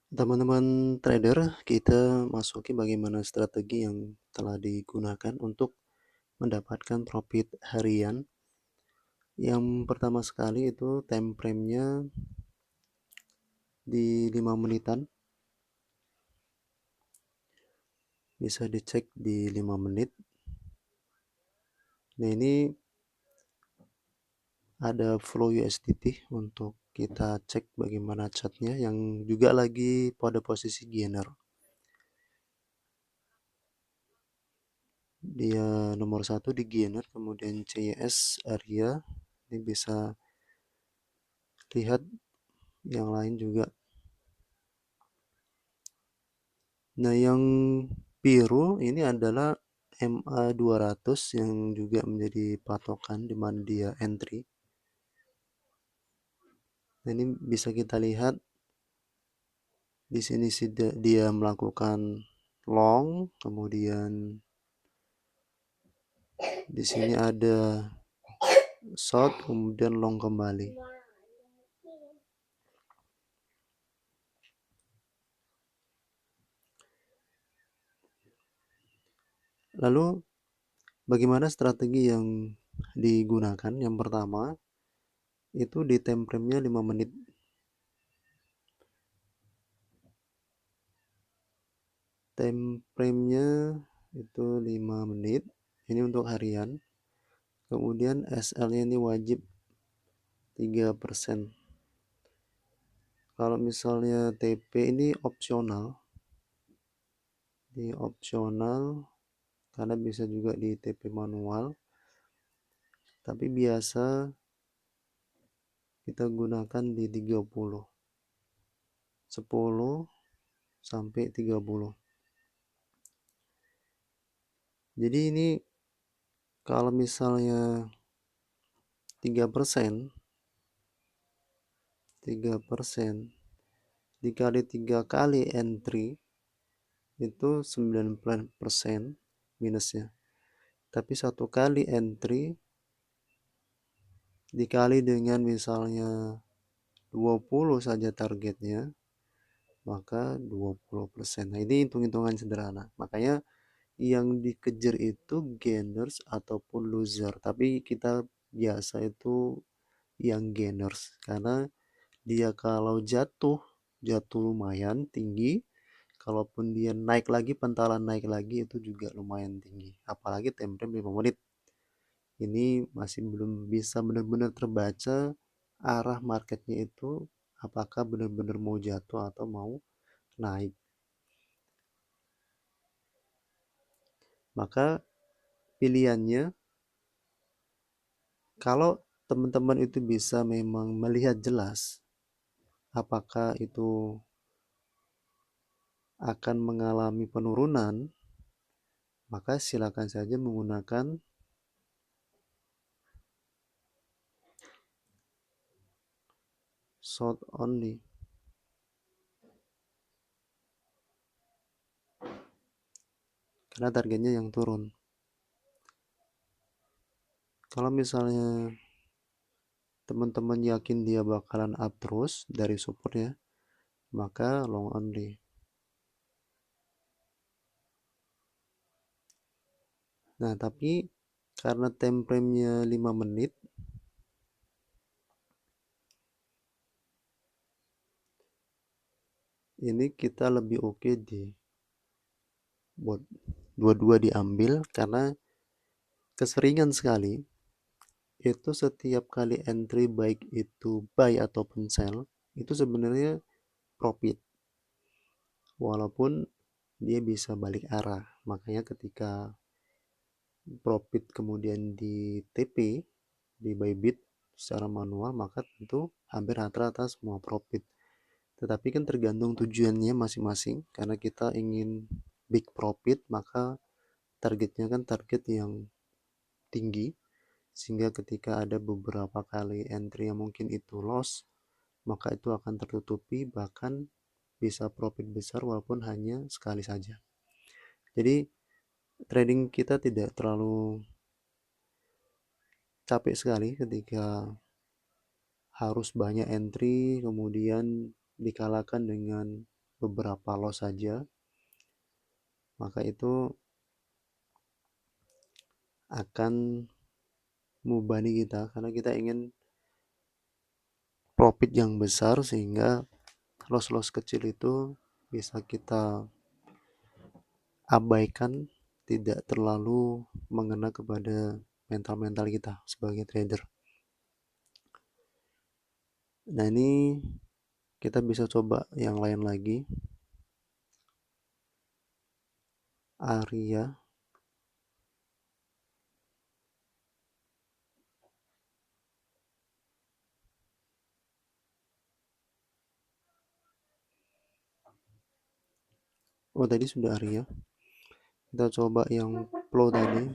Teman-teman trader, kita masuki bagaimana strategi yang telah digunakan untuk mendapatkan profit harian. Yang pertama sekali itu time frame-nya di 5 menitan. Bisa dicek di 5 menit. Nah, ini ada flow USDT untuk kita cek bagaimana chartnya yang juga lagi pada posisi gainer. Dia nomor 1 di gainer, kemudian CYS area. Ini bisa lihat yang lain juga. Nah, yang biru ini adalah MA200 yang juga menjadi patokan di mana dia entry. Nah, ini bisa kita lihat di sini dia melakukan long, kemudian di sini ada short, kemudian long kembali. Lalu bagaimana strategi yang digunakan? Yang pertama itu di time frame-nya 5 menit. Time frame-nya itu 5 menit. Ini untuk harian. Kemudian SL-nya ini wajib 3%. Kalau misalnya TP ini opsional. Di opsional karena bisa juga di TP manual. Tapi biasa kita gunakan di 30. 10 sampai 30. Jadi ini kalau misalnya 3% dikali 3 kali entry itu 90% minusnya. Tapi 1 kali entry dikali dengan misalnya 20 saja targetnya, maka 20%. Nah, ini hitung-hitungan sederhana. Makanya yang dikejar itu gainers ataupun loser. Tapi kita biasa itu yang gainers karena dia kalau jatuh lumayan tinggi, kalaupun dia naik lagi, pentalan naik lagi itu juga lumayan tinggi. Apalagi time frame 5 menit. Ini masih belum bisa benar-benar terbaca arah marketnya itu apakah benar-benar mau jatuh atau mau naik. Maka pilihannya, kalau teman-teman itu bisa memang melihat jelas apakah itu akan mengalami penurunan, maka silakan saja menggunakan short only. Karena targetnya yang turun. Kalau misalnya teman-teman yakin dia bakalan up terus dari support ya, maka long only. Nah, tapi karena time frame-nya 5 menit, ini kita lebih oke di buat dua-dua diambil karena keseringan sekali itu setiap kali entry baik itu buy ataupun sell itu sebenarnya profit walaupun dia bisa balik arah. Makanya ketika profit kemudian di TP di Bybit secara manual, maka tentu hampir rata-rata semua profit. Tetapi kan tergantung tujuannya masing-masing. Karena kita ingin big profit, maka targetnya kan target yang tinggi, sehingga ketika ada beberapa kali entry yang mungkin itu loss, maka itu akan tertutupi, bahkan bisa profit besar walaupun hanya sekali saja. Jadi trading kita tidak terlalu capek sekali ketika harus banyak entry kemudian dikalahkan dengan beberapa loss saja, maka itu akan membebani kita karena kita ingin profit yang besar, sehingga loss-loss kecil itu bisa kita abaikan, tidak terlalu mengena kepada mental-mental kita sebagai trader. Nah, ini kita bisa coba yang lain lagi. Aria. Oh, tadi sudah Aria. Kita coba yang flow tadi.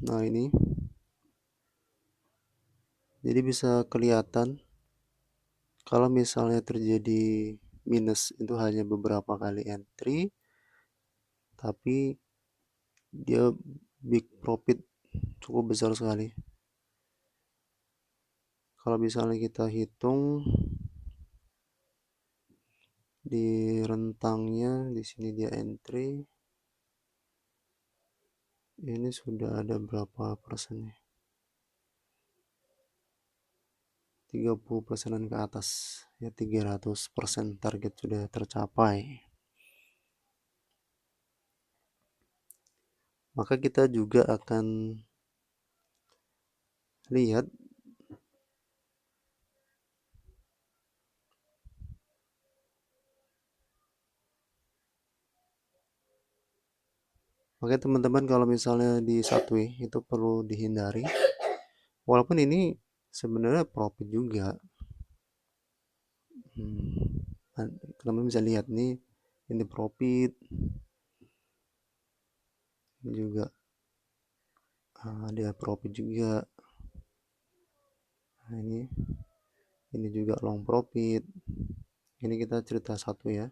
Nah, ini jadi bisa kelihatan kalau misalnya terjadi minus itu hanya beberapa kali entry, tapi dia big profit cukup besar sekali. Kalau misalnya kita hitung di rentangnya, di sini dia entry, ini sudah ada berapa persennya? 30%-an ke atas, ya 300% target sudah tercapai. Maka kita juga akan lihat makanya teman-teman kalau misalnya di Satway itu perlu dihindari, walaupun ini sebenarnya profit juga. Teman-teman bisa lihat nih, ini profit, ini juga dia profit juga. Nah, ini juga long profit. Ini kita cerita satu ya.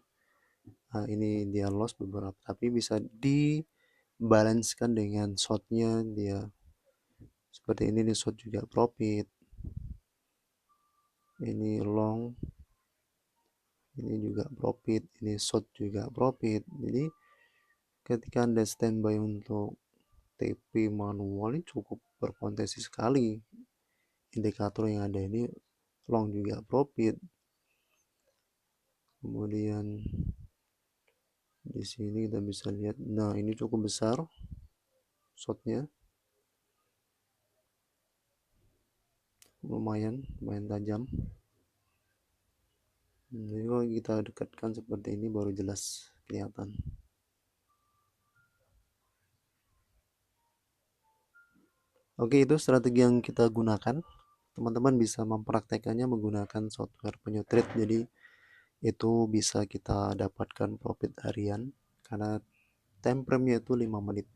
Nah, ini dia loss beberapa, tapi bisa dibalancekan dengan shortnya dia seperti ini. Nih short juga profit, ini long, ini juga profit, ini short juga profit. Jadi ketika Anda standby untuk TP manual ini cukup berpotensi sekali. Indikator yang ada ini long juga profit. Kemudian di sini kita bisa lihat, nah ini cukup besar shotnya, lumayan tajam. Jadi kalau kita dekatkan seperti ini baru jelas kelihatan. Oke, itu strategi yang kita gunakan. Teman-teman bisa mempraktekannya menggunakan software penyetrade. Jadi itu bisa kita dapatkan profit harian karena time frame-nya itu 5 menit.